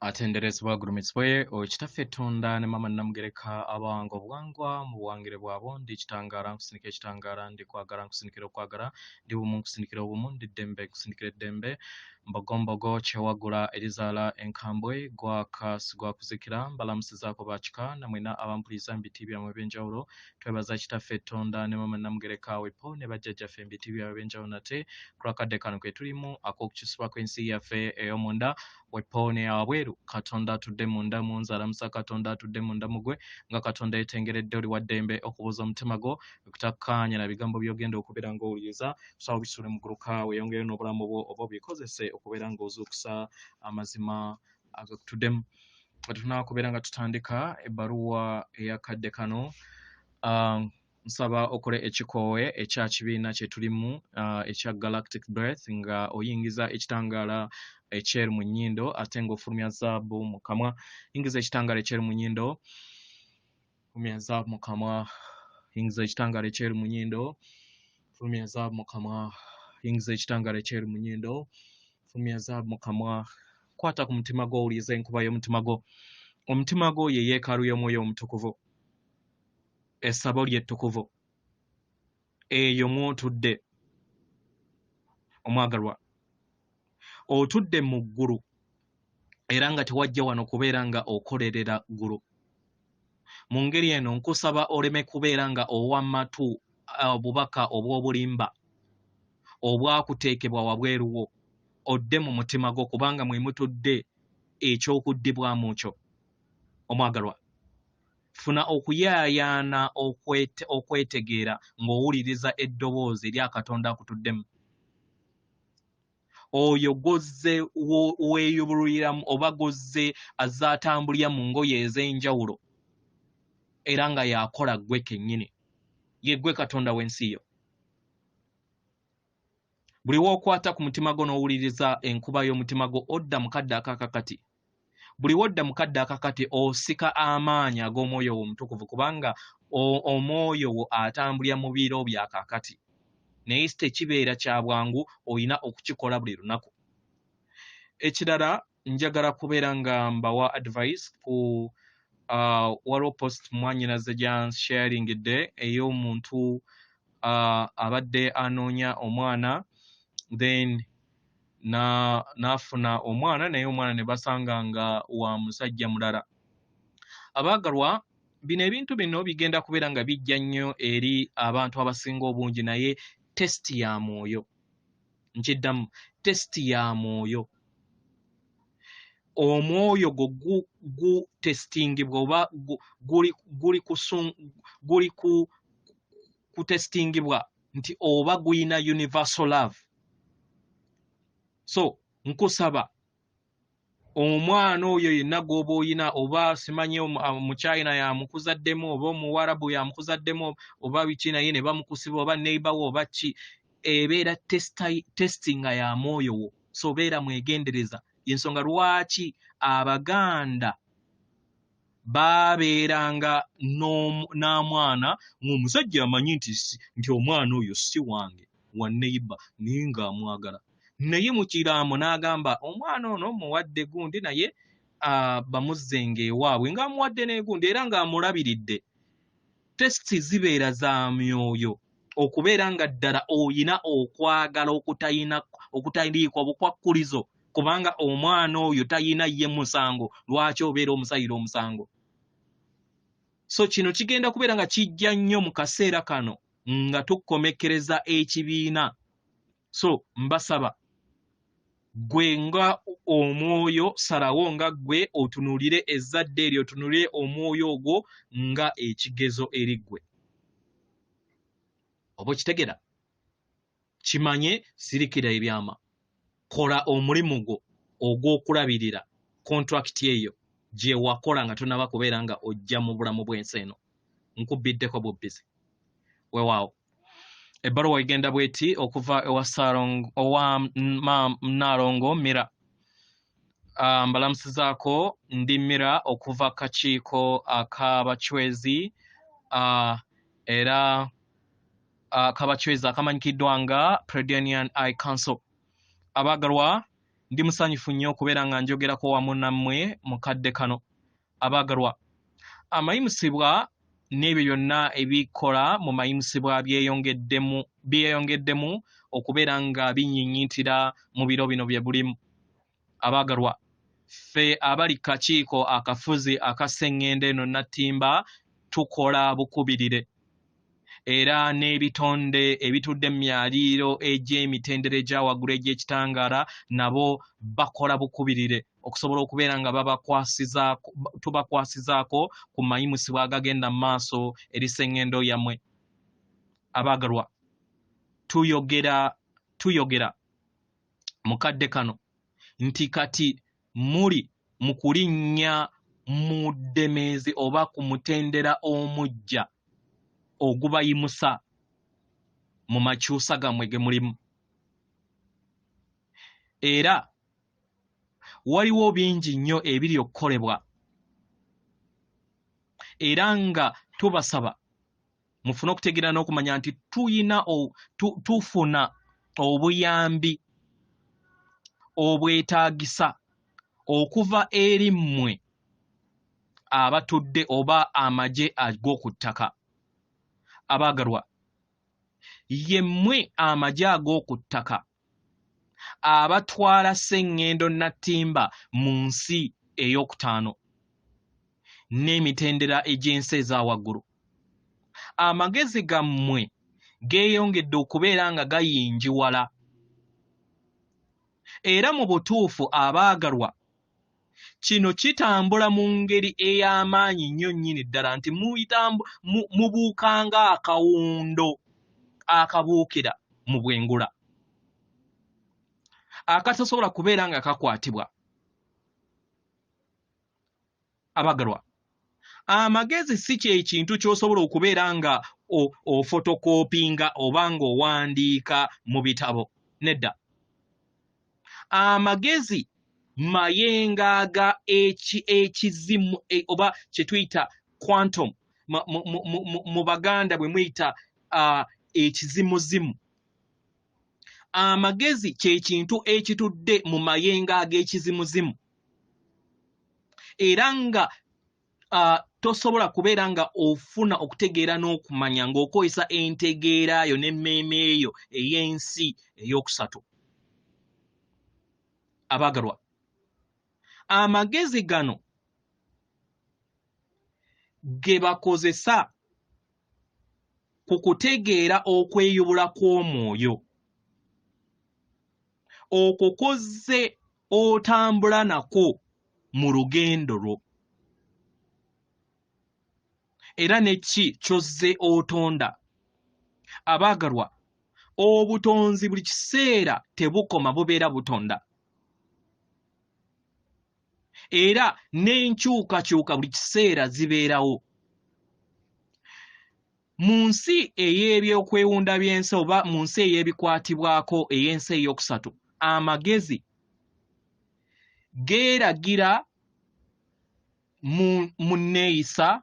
atenderezebwa agulumizibwe okitaffe ettonda ne mama namugereka abawanga obuwangwa mu buwangire bwabo ndi kitangala nkusinikira ekitangala ndi kwagala nkusinikira okwagala ndi bumu nkusinikira obumu ndi ddembe nkusinikira eddembe mbogombogo kyewagula erizaala enkambwe gwakuzikira mbalamusizaako bakika namwena abampuliza mu biti byamwe ebyenjawulo twebaza kitaffe ettonda ne mama namugereka wepo ne bajjajjaffe mu biti byabwe ebyenjawulo nate kulakadde kano ke tulimu ak'okukisibwa kw'ensi yaffe ey'omunda wepo ne yabweru katonda atudde munda mu nzalamusa katonda atudde munda mugwe nga katonda yetengeredde oli wa ddembe okubuuza omutima gwo okutakkaanya na bigambo by'ogenda okubeera ng'owuliriza tusaba bisule mu gguluka weeyongere n'obulamu bwo oba obikozese okubeera ng'ozuukusa amazima agakutuddemu tunaakubeera nga tutandika ebbaluwa eyakadde kano nsaba okole ekikoowe ekya kibiina kye tulimu ekya galactic birth nga oyingiza ekitangaala ekyeru mu nnyindo ate ng'ofulumya zaabu mu kamwa yingiza ekitangaala ekyeru mu nnyindo fulumya zaabu mu kamwa yingiza ekitangaala ekyeru mu nnyindo fulumya zaabu mu kamwa yingiza ekitangaala ekyeru mu nnyindo fulumya zaabu mu kamwa kwata ku mutima gwo owuliriza enkuba y'omutima gwo omutima gwo ye yeekaalu y'omwoyo omutukuvu essabo ly'ettukuvu eyo mw'otudde omwagalwa otudde mu ggulu era nga tewajja wano kubeera nga okolerera ggulu mu ngeri eno nkusaba oleme kubeera nga ow'amatu obubaka obw'obulimba obwakuteekebwa wabweruwo odde mu mutima gwo kubanga mwe mutudde ekyokuddibwamu kyo omwagalwa funa okuyaayaana okwetegeera ng'owuliriza eddoboozi erya katonda akutuddemu oyo gozze weeyubululiramu oba gozze azaatambulira mu ngoye ez'enjawulo era nga yakola ggwe kennyini ye ggwe katonda w'ensi yo buli wookwata ku mutima gwo n'owuliriza enkuba y'omutima gwo odda mu kadde akakakati buli wodda mu kadde akakati osika amaanyi ag'omwoyo wo omutukuvu kubanga omwoyo wo atambulira mu biro bya kakati naye tekibeera kya bwangu olina okukikola buli lunaku ekirala njagala kubeera nga mbawa advice ku waliwo post mwannyinaze gyansharingidde ey'omuntu abadde anoonya omwana then n'afuna omwana naye omwana ne basanga nga wa musajja mulala abaagalwa bino ebintu bino bigenda kubeera nga bijja nnyo eri abantu abasinga obungi naye tesiti ya mwoyo nkiddamu tesiti ya mwoyo omwoyo gwo gutesitingibwa oba guli kutesitingibwa nti oba guyina universal love so nkusaba omwana oyo yenna gw'oba oyina oba simanyi mu China yamukuzaddemu oba omuwarabu yamukuzaddemu oba biki naye ne bamukusiba oba neighbor wo oba ki ebeera testinga ya mwoyo wo so beera mwegendereza yensonga lwaki abaganda baabeeranga n'amwana ng'omusajja amanyi nti omwana oyo si wange wa neighbor naye ng'amwagala naye mu kiraamo n'agamba omwana ono muwadde gundi naye bamuzzenga ewaabwe ng'amuwadde n'egundi era ng'amulabiridde tesiti zibeera za myoyo okubeera nga ddala oyina okwagala okutaliikwa bukwakkulizo kubanga omwana oyo tayina ye musango lwaki obeera omusayira omusango so kino kigenda kubeera nga kijja nnyo mu kaseera kano nga tukomekereza ekibiina so mbasaba gwe nga omwoyo salawo nga gwe otunuulire ezzadde eryo otunuulire omwoyo ogwo nga ekigezo eri ggwe oba okitegera kimanye sirikira ebyama kola omulimu gwo ogw'okulabirira kontrakiti eyo gye wakola nga tonaba kubeera nga ojja mu bulamu bw'ensi eno nkubiddeko bubbizi weewaawo ebbaluwa igenda bweti okuva owa Nalongo Mira mbalamusizaako ndi Mira okuva kakiiko ak'abachwezi era ak'abachwezi akamanyikiddwa nga Predenian Eye Council abaagalwa ndi musanyufu nnyo okubeera nga njogerako wamu nammwe mu kadde kano. Abaagalwa, amayimusibwa n'ebyo byonna ebikola mu mayimusibwa byeyongeddemu okubeera nga binyinyiitira mu biro bino bye bulimu. Abaagalwa, ffe abali kakiiko akafuzi aka sseŋŋendo eno Nattimba tukola bukubirire. Era n'ebitonde ebitudde mu myaliiro egy'emitendera egya waggulu egy'ekitangaala nabo bakola bukubirire okusobola okubeera nga tubakwasizaako ku mayimusibwa agagenda mu maaso eri sseŋŋendo yammwe. Abaagalwa, tuyogera mu kadde kano nti kati muli mu kulinnya mu ddemeezi oba ku mutendera omujja ogubayimusa mu makyusa gammwe ge mulimu. Era waliwo bingi nnyo ebiri okukolebwa, era nga tubasaba mufune okutegeera n'okumanya nti tufuna obuyambi obwetaagisa okuva eri mmwe abatudde oba amagye ag'oku ttaka. Abaagalwa, yemmwe amagye ag'oku ttaka abatwala sseŋŋendo Nattimba mu nsi ey'okutaano n'emitendera egy'ensi eza waggulu. Amagezi gammwe geeyongedde okubeera nga gayinjiwala. Era mu butuufu abaagalwa, kino kitambula mu ngeri ey'amaanyi nnyo nnyini ddala nti mubuukanga akawundo akabuukira mu bwengula akatasobola kubeera nga kakwatibwa. Abaagalwa, amagezi si kye kintu ky'osobola okubeera nga ofotokoopinga oba ng'owandiika mu bitabo. Nedda. Amagezi mayenga aga ekizimu oba kye tuyita quantum mu Baganda bwe muyita ekizimuzimu. Amagezi kye kintu ekitudde mu mayenga ag'ekizimuzimu era nga tosobola kubeera nga ofuna okutegeera n'okumanya ng'okozesa entegeera yo n'emmeeme eyo ey'ensi ey'okusatu. Abaagalwa, amagezi gano ge bakozesa ku kutegeera okweyubula kw'omwoyo. Okwo kozze otambula nako mu lugendo lwo. Era neki kyozze otonda. Abaagalwa, obutonzi buli kiseera tebukoma, bubeera butonda. Era n'enkyukakyuka buli kiseera zibeerawo. Mu nsi ey'ebyokwewunda by'ensi oba mu nsi ey'ebikwatibwako ey'ensi ey'okusatu, amagezi geeragira mu nneeyisa,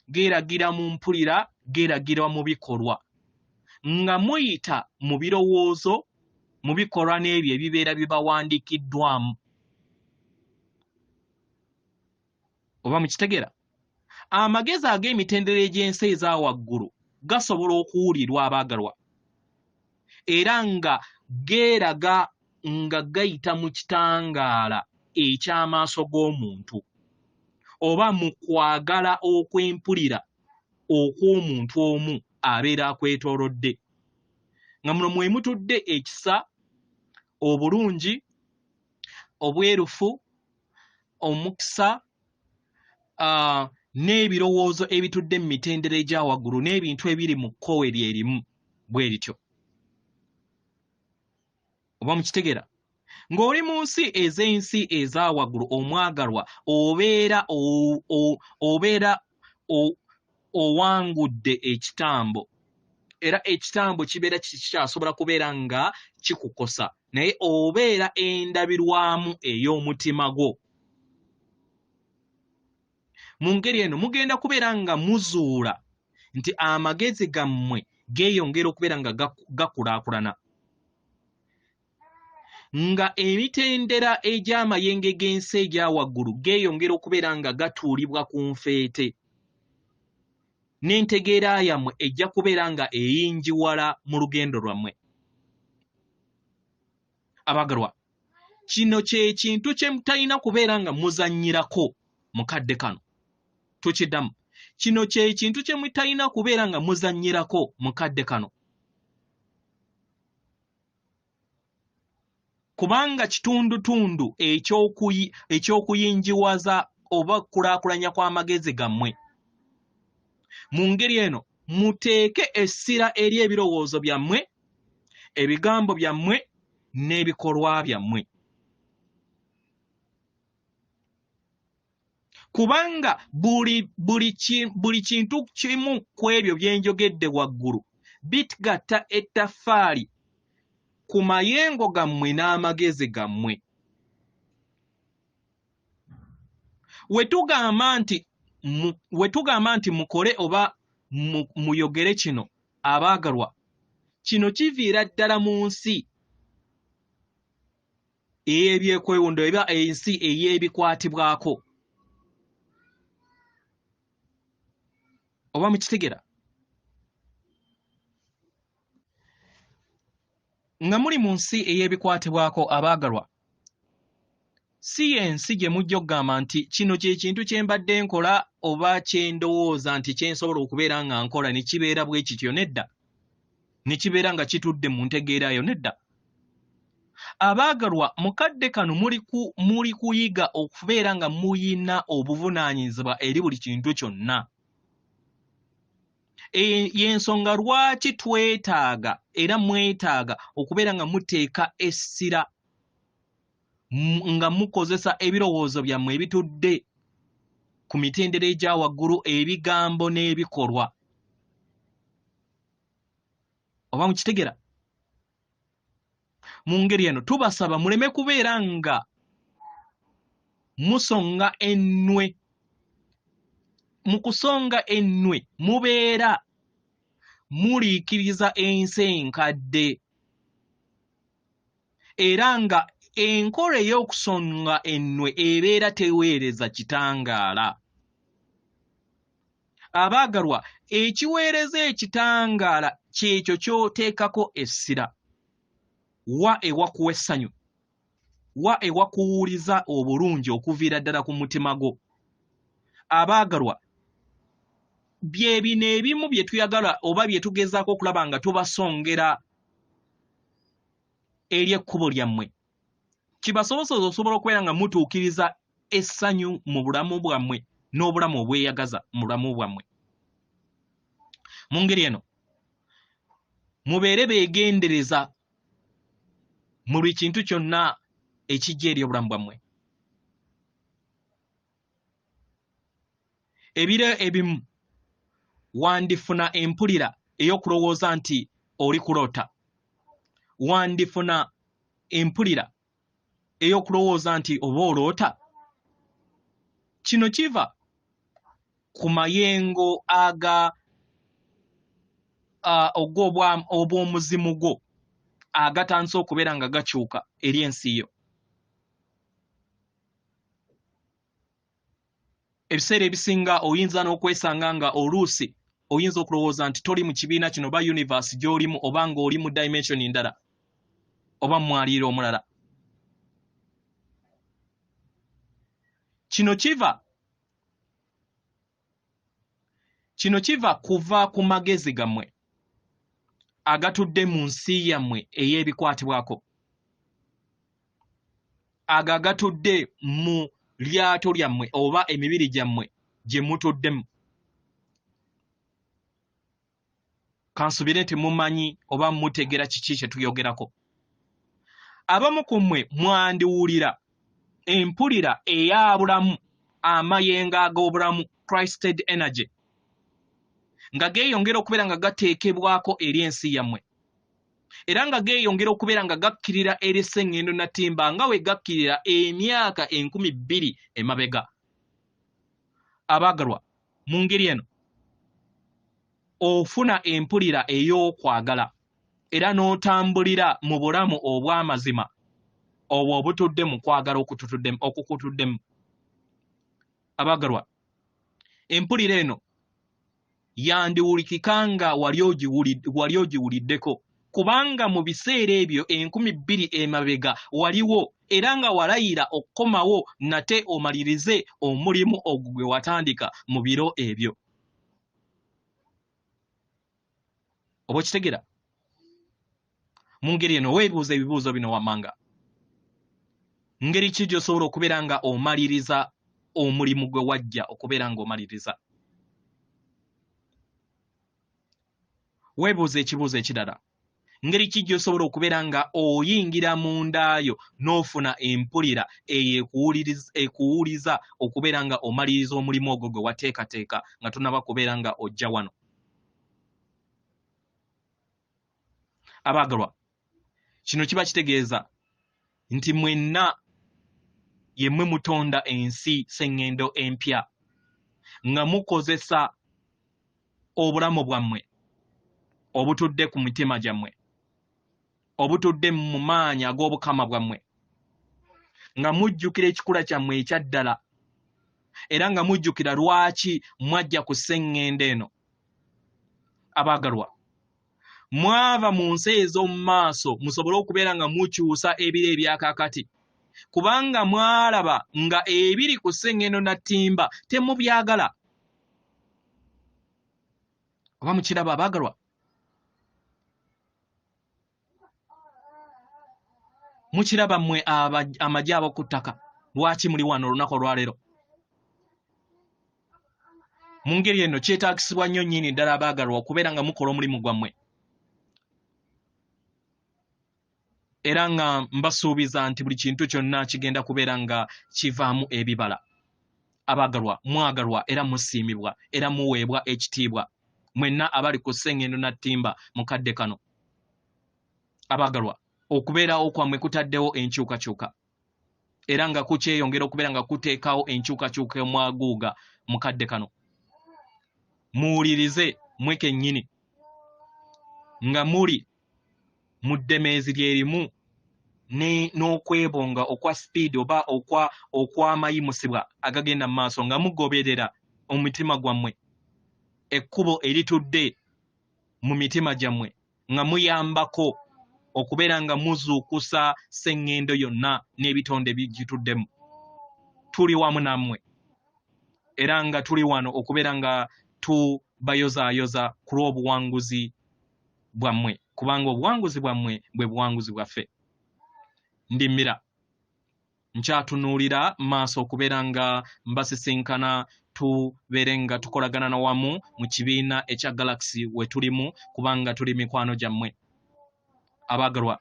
geeragira mu mpulira, geeragira mu bikolwa, nga muyita mu birowoozo, mu bikolwa n'ebyo ebibeera bibawandiikiddwamu. Oba mukitegeera? Amagezi ag'emitendera egy'ensi eza waggulu gasobola okuwulirwa abaagalwa, era nga geeraga nga gayita mu kitangaala eky'amaaso g'omuntu oba mu kwagala okw'empulira okw'omuntu omu abeera akwetoolodde. Nga muno mwe mutudde ekisa, obulungi, obwerufu, omukisa, n'ebirowoozo ebitudde mu mitendera egya waggulu n'ebintu ebiri mu kkowe lyerimu bwe lityo. Oba mukitegeera? Ng'oli mu nsi ez'ensi eza waggulu omwagalwa, obeera owangudde ekitambo, era ekitambo kibeera kikyasobola kubeera nga kikukosa, naye obeera endabirwamu ey'omutima gwo. Mu ngeri eno mugenda kubeera nga muzuula nti amagezi gammwe geeyongera okubeera nga gakulaakulana, nga emitendera egy'amayenge g'ensi egya waggulu geeyongera okubeera nga gatuulibwa ku nfeete n'entegeera yammwe ejja kubeera nga eyingiwala mu lugendo lwammwe. Abagalwa, kino kye kintu kye mutalina kubeera nga muzannyirako mu kadde kano. Tukiddamu. Kino kye kintu kye mutalina kubeera nga muzannyirako mu kadde kano. Kubanga kitundutundu eky'okuyingiwaza oba kulaakulanya kw'amagezi gammwe. Mu ngeri eno muteeke essira eri ebirowoozo byammwe, ebigambo byammwe n'ebikolwa byammwe. Kubanga buli kintu kimu ku ebyo bye njogedde waggulu bitgatta ettaffaali ku mayengo gammwe n'amagezi gammwe. We tugamba nti mukole oba muyogere kino, abaagalwa, kino kiviira ddala mu nsi ey'ebyekwewundo eba ensi ey'ebikwatibwako. Oba mukitegera? Nga muli mu nsi ey'ebikwatibwako, abaagalwa, si yensi gye mujja okugamba nti kino kye kintu kye mbadde nkola oba kye ndowooza nti kye nsobola okubeera nga nkola ne kibeera bwe kityo. Nedda. Ne kibeera nga kitudde mu ntegeerayo. Nedda. Abaagalwa, mu kadde kano muli kuyiga okubeera nga muyina obuvunaanyizibwa eri buli kintu kyonna. Y'ensonga lwaki twetaaga era mwetaaga okubeera nga muteeka essira nga mukozesa ebirowoozo byammwe ebitudde ku mitendera egya waggulu, ebigambo n'ebikolwa. Oba mukitegera? Mu ngeri eno tubasaba muleme kubeera nga musonga ennwe. Mu kusonga ennwe mubeera muliikiriza ensi enkadde, era nga enkola ey'okusonga ennwe ebeera teweereza kitangaala. Abaagalwa, ekiweereza ekitangaala kyekyo ky'oteekako essira. Wa ewakuwa essanyu, wa ewakuwuliza obulungi okuviira ddala ku mutima gwo. Abaagalwa, bye bino ebimu bye tuyagala oba bye tugezaako okulaba nga tubasongera eri ekkubo lyammwe. Kibasobozesa osobola okubeera nga mutuukiriza essanyu mu bulamu bwammwe n'obulamu obweyagaza mu bulamu bwammwe. Mu ngeri eno mubeere beegendereza mu buli kintu kyonna ekijja eri obulamu bwammwe. Ebiro ebimu wandifuna empulira ey'okulowooza nti oli kuloota. Wandifuna empulira ey'okulowooza nti oba oloota. Kino kiva ku mayengo obw'omuzimu gwo agatandise okubeera nga gakyuka eri ensi yo. Ebiseera ebisinga oyinza n'okwesanga nga oluusi oyinza okulowooza nti toli mu kibiina kino oba universe gy'olimu oba ng'oli mu dimension ndala oba mu mwaliiro omulala. Kino kiva kuva ku magezi gammwe agatudde mu nsi yammwe ey'ebikwatibwako, ago agatudde mu lyato lyammwe oba emibiri gyammwe gye mutuddemu. Kansubire nti mumanyi oba mutegera kiki kye tuyogerako. Abamu ku mmwe mwandiwulira empulira eya bulamu, amayengo ag'obulamu, Christed energy, nga geeyongera okubeera nga gateekebwako eri ensi yammwe, era nga geeyongera okubeera nga gakkirira eri sseŋŋendo Natimba nga we gakkirira emyaka 2000 emabega. Abaagalwa, mu ngeri eno ofuna empulira ey'okwagala era n'otambulira mu bulamu obw'amazima obwo obutudde mu kwagala okukutuddemu. Abagalwa, empulira eno yandiwulikika nga wali ogiwuliddeko, kubanga mu biseera ebyo 2000 emabega waliwo era nga walayira okukomawo nate omalirize omulimu ogwo gwe watandika mu biro ebyo. Oba okitegera? Mu ngeri eno weebuuza ebibuuzo bino wammanga. Ngeri ki gy'osobola okubeera nga omaliriza omulimu gwe wajja okubeera nga omaliriza? Weebuuza ekibuuzo ekirala. Ngeri ki gy'osobola okubeera nga oyingira mu ndaayo n'ofuna empulira ekuwuliza okubeera nga omaliriza omulimu ogwo gwe wateekateeka nga tonaba kubeera nga ojja wano? Abaagalwa, kino kiba kitegeeza nti mwenna yemmwe mutonda ensi sseŋŋendo empya nga mukozesa obulamu bwammwe obutudde ku mitima gyammwe, obutudde mu maanyi ag'obukama bwammwe, nga mujjukira ekikula kyammwe ekya ddala era nga mujjukira lwaki mwajja ku sseŋŋendo eno. Abaagalwa, mwava mu nsi ez'omu maaso musobole okubeera nga mukyusa ebiro ebyakaakati, kubanga mwalaba nga ebiri ku sseŋŋendo na ttimba temubyagala. Oba mukiraba abaagalwa? Mukiraba mmwe amagye ab'oku ttaka lwaki muli wano olunaku olwaleero? Mu ngeri eno kyetaagisibwa nnyo nnyini ddala abaagalwa okubeera nga mukola omulimu gwammwe. Era nga mbasuubiza nti buli kintu kyonna kigenda kubeera nga kivaamu ebibala. Abaagalwa, mwagalwa era musiimibwa era muweebwa ekitiibwa mwenna abali ku sseŋŋendo na ttimba mu kadde kano. Abaagalwa, okubeerawo kwammwe kutaddewo enkyukakyuka era nga kukyeyongera okubeera nga kuteekawo enkyukakyuka omwaguuga mu kadde kano. Muwulirize mwe kennyini nga muli mu ddemeezi lyerimu n'okwebonga okwa sipiidi oba okw'amayimusibwa agagenda mu maaso nga mugoberera omutima gwammwe ekkubo eritudde mu mitima gyammwe nga muyambako okubeera nga muzuukusa sseŋŋendo yonna n'ebitonde bigituddemu. Tuli wamu nammwe era nga tuli wano okubeera nga tubayozaayoza ku lw'obuwanguzi bwammwe, kubanga obuwanguzi bwammwe bwe buwanguzi bwaffe. Ndi Mira, nkyatunuulira maaso okubeera nga mbasisinkana tubeere nga tukolagana na wamu mu kibiina ekya Galaxy we tulimu, kubanga tuli mikwano gyammwe. Abaagalwa,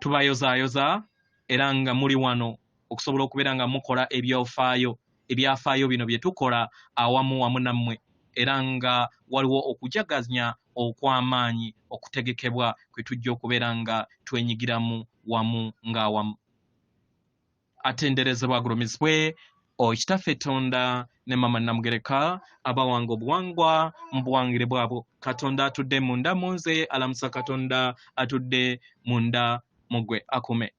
tubayozaayoza era nga muli wano okusobola okubeera nga mukola ebyafaayo bino bye tukola wamu nammwe, era nga waliwo okujaganya okw'amaanyi okutegekebwa kwe tujja okubeera nga twenyigiramu wamu ng'awamu. Atenderezebwa agulumizibwe Kitaffe Tonda ne Mama Namugereka abawanga obuwangwa mu buwangire bwabo. Katonda atudde munda mu nze, alamusa Katonda atudde munda mu ggwe. Akume.